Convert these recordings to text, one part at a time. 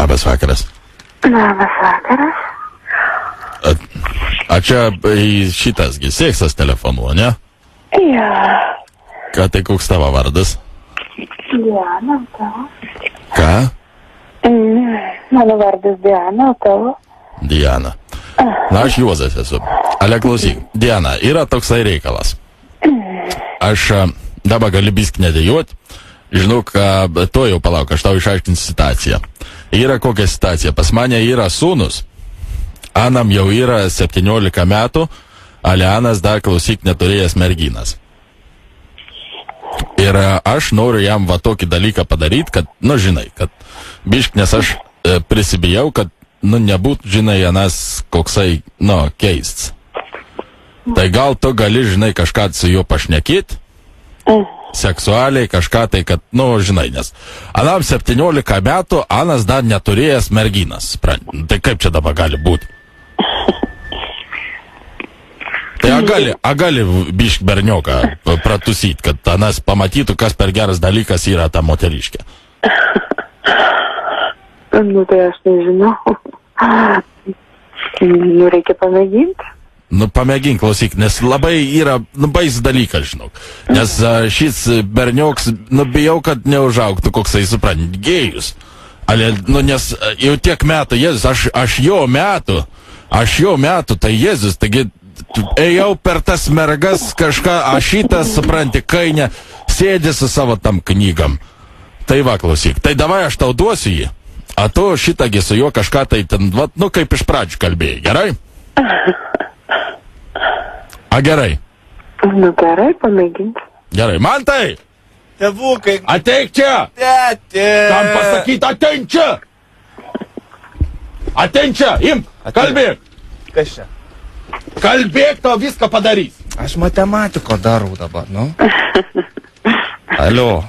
Labas vakaras. Labas vakaras. A čia šitasgi seksas telefonu, ne? Jo. Ką tai koks tavo vardas? Diana, tavo. Ką? Mano vardas Diana, tavo. Diana. Na, aš Juozas esu. Ale klausyk, Diana, yra toksai reikalas. Aš dabar gali biskį nedėjot. Žinau, to jau palauk, aš tau išaiškinsiu situaciją. Yra kokia situacija. Pas mane yra sūnus. Anam jau yra 17 metų, ale Anas dar klausyk neturėjęs merginas. Ir aš noriu jam va tokį dalyką padaryti, kad, nu žinai, kad bišk, nes aš prisibijau, kad, nu nebūtų, žinai, Anas koksai, nu, keists. Tai gal tu gali, žinai, kažką su juo pašnekėti, seksualiai kažką tai, kad, nu, žinai, nes Anam 17 metų, Anas dar neturėjęs merginas. Tai kaip čia dabar gali būti? Tai gali bišk bernioką pratusyti, kad Anas pamatytų, kas per geras dalykas yra ta moteriškė. Nu, tai aš nežinau. Nu, reikia pamėginti. Nu, pamėgink, klausyk, nes labai yra, nu, bais dalykas, žinau. Nes šis bernioks, nu, bijau, kad neužaugtų koksai, suprant, gėjus. Ale, nu, nes jau tiek metų, Jėzus, aš jo metų, tai Jėzus, taigi, ėjau per tas mergas kažką, aš šitas, supranti, kainę, sėdė su savo tam knygam. Tai va, klausyk, tai davai aš tau duosiu jį, a tu šitagi su juo kažką tai ten, va, nu, kaip iš pradžių kalbėjai, gerai? A, gerai. Nu, gerai, pamėginti. Gerai, Mantai! Tėvukai. Ateik čia! Tėtė. Kam pasakyti, ateik čia! Ateik čia, imk, kalbėk! Kas čia? Kalbėk, tau viską padarys. Aš matematiko darau dabar, nu. Alio.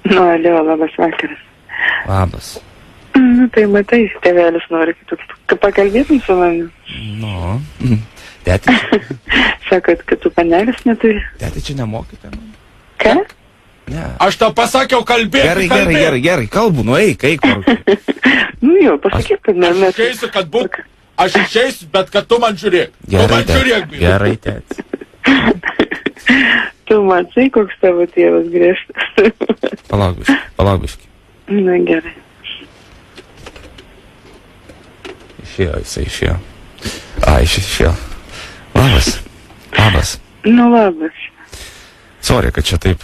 Nu, alio, labas vakaras. Labas. Nu, tai matai, tėvelis nori, kad pakalbėtum su manimi. Nu. Tėtė čia. Sakot, kad tu panelis neturi. Tėtė čia nemokite. Ką? Ne. Aš tau pasakiau, kalbėk. Gerai, kalbu, nu eik. Nu jau, pasakyk, kad mes. Aš išeisiu, kad būk. Aš išeisiu, bet kad tu man žiūrėk. Gerai, tėtė. Tu matai, koks tavo tėvas griežtas. Palauk biškį. Na, gerai. Išėjo. Išėjo. Labas. Nu, labas. Sorry, kad čia taip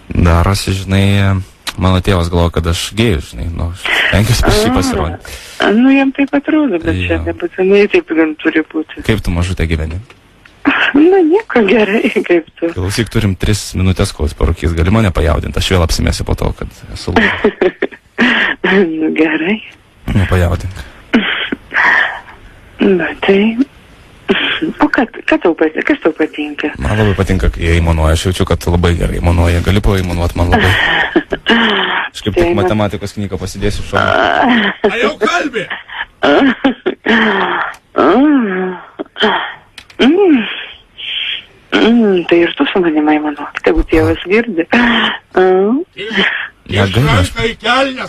darosi, žinai, mano tėvas galvoja, kad aš gėjus, žinai, nu, stengiuosi pas jį pasirodyti. Nu, jam taip atrodo, bet čia nebūtinai taip gan turi būti. Kaip tu mažutė gyveni? Na, nieko, gerai, kaip tu. Klausyk, turim 3 minutės, kol jis parūkys, gali mane pajaudinti, aš vėl apsimėsiu po to, kad esu labai. Nu, gerai. Nu, pajaudink. Na, tai... O kas tau patinka? Man labai patinka, kai jie įmanuoja. Aš jaučiu, kad tu labai gerai įmanuoja. Gali paįmanuoti man labai. Aš kaip tik matematikos knygą pasidėsiu šoną. A jau kalbė? Tai ir tu su manimi įmanuok. Tegu tėvas girdi. Išranka į kelnes.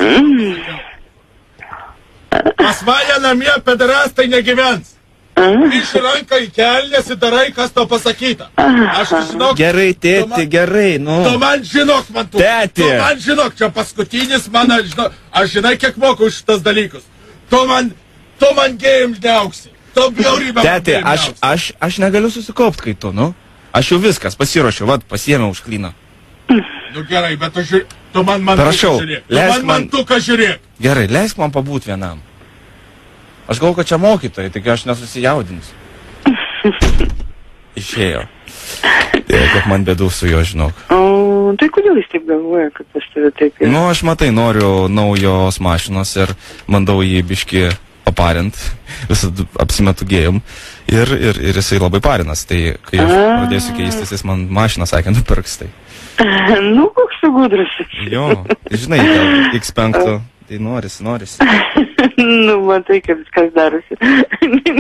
Pas mane namie pederastai negyvens. Išranka į kelnes ir darai, kas tau pasakyta. Aš žinok... Gerai, tėti, gerai, nu... Tu man žinok, man tu... Tėti! Tu man žinok, čia paskutinis mano, žinok... Aš žinai, kiek moku už šitas dalykus. Tu man gėjim neauksi. Tu bjaurybę... Tėti, aš negaliu susikaupti, kai tu, nu. Aš jau viskas, pasiruošiu, vat, pasiėmiau už klyną. Nu gerai, bet tu man prašau, žiūrėk. Tu man tuką žiūrėk. Gerai, leisk man pabūt vienam. Aš galvoju, kad čia mokytojai, tik aš nesusijaudinsiu. Išėjo. Kiek man bėdų su juo, žinok. O, tai kodėl jis taip galvoja, kad pas tave taip yra? Nu, aš matai, noriu naujos mašinos ir bandau jį biškį paparint. Visą apsimetu gėjom. Ir jisai labai parinas. Tai kai aš pradėsiu keistis, jis man mašiną sakė, nupirks tai. Nu, koks tu gudrus. Jo, žinai, gal X5, tai norisi. Nu, matai, kaip viskas darosi.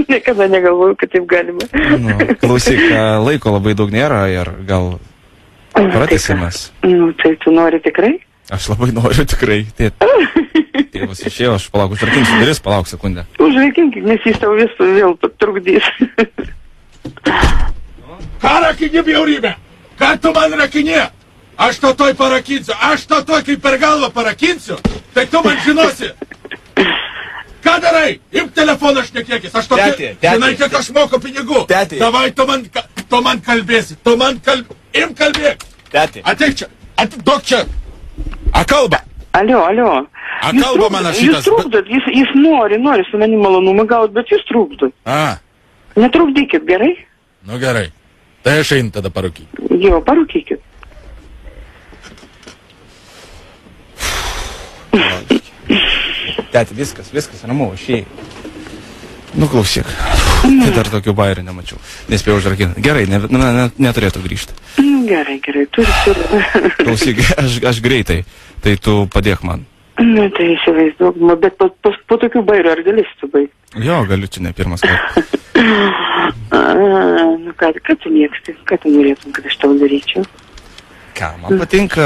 Niekada negalvoju, kad taip galima. Nu, klausyk, laiko labai daug nėra ir gal pratęsimės. Nu, tai tu nori tikrai? Aš labai noriu tikrai. tėvas išėjo, aš palauk, užrakinsiu duris, palauk sekundę. Užrakinkit, nes jis tau visų vėl trukdys. Ką rakini bjaurybę? Ką tu man rakini? Aš to toj parakinsiu. Aš to toj kaip per galvą parakinsiu. Tai tu man žinosi. Ką darai? Imk telefoną šnekėkis. Aš tokį... Žinai, kiek aš moku pinigų. Tėti. Davai, tu man kalbėsi. Imk kalbėk. Tėti. Ateik čia. Duok čia. A kalba. Alio. A kalba man šitas. Jūs trukdot, jis nori su manim malonumą gaut, bet jūs trukdot. A. Netrukdykit, gerai? Nu gerai. Tai aš einu tada parūkyti. Jo, parūkykit. Tėti, viskas, ramu, aš jį. Nu, klausyk. Tai dar tokių bairių nemačiau. Nespėjau užrakinti. Gerai, neturėtų grįžti. Gerai, turi. Klausyk, aš greitai. Tai tu padėk man. Nu, tai įsivaizduok, bet po tokių bairių ar galėsi baigti? Jo, galiu, čia ne pirmas kartas. Nu, ką tu mėgsti? Ką tu norėtum, kad aš tau daryčiau? Ką, man patinka,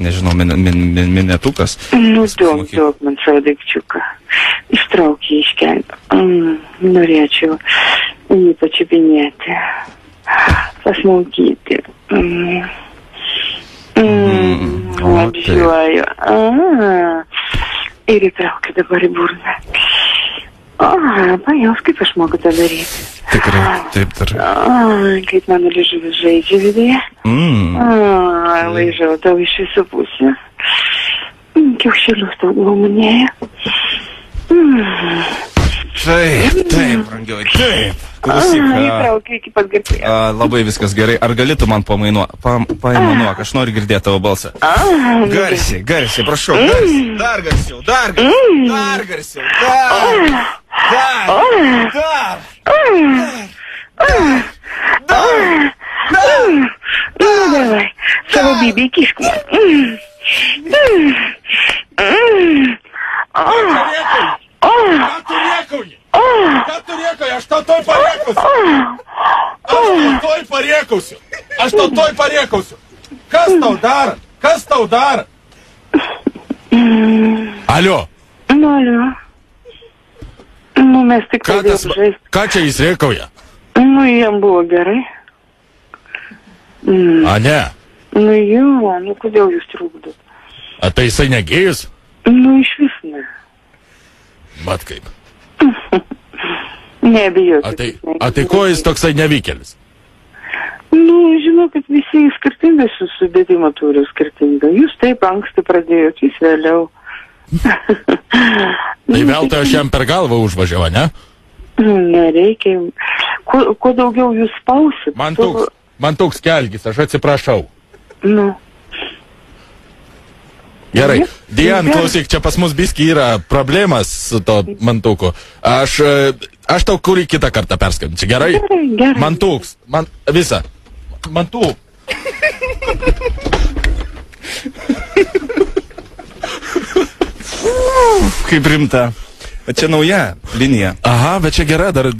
nežinau, minetukas. Nu, duok man savo daikčiuką. Ištrauk jį iš kelio. Norėčiau jį pačiupinėti. Pasmaukyti. Apžiuoju. Ir įtraukiu dabar į burną. Pajaus, kaip aš moku tą daryti. Tikrai, taip dar. Kaip mano liežuvis žaidžia viduje. Laižau tau iš visų pusių. Kiaušelius tau glaumonėja. Taip, brangioji, taip. Klausyk. Įtraukiu iki pat gerklės. Labai viskas gerai. Ar gali tu man paaimanuok? Aš noriu girdėti tavo balsą. Garsiai, prašau, garsiai. Dar garsiau. Davai, savo bybį įkišk man. Ką tu rėkauji? Aš tau toj pariekausiu. Kas tau dar? Alio. Alio. Nu, mes tik pradėjome žaisti. Ką čia jis rėkauja? Nu, jam buvo gerai. A, ne? Nu, jo, nu, kodėl jūs trukdot? A, tai jisai negėjus? Nu, iš vis ne. Mat kaip. Nebijokit. A tai ko jis toksai nevykėlis? Nu, žinau, kad visi skirtingai sudėtimą turi skirtingą. Jūs taip anksti pradėjot, jūs vėliau. Tai veltui aš jam per galvą užvažiavau, ne? Nereikia. Kuo daugiau jūs spausit. Man toks kelgis, aš atsiprašau. Nu. Gerai. Dian, klausyk, čia pas mus biski yra problemas su to mantuku. Aš tau kurį kitą kartą perskambinsiu, gerai? Gerai. Mantuks. Visa. Mantuk. Kaip rimta. Bet čia nauja linija. Aha, bet čia gera, dar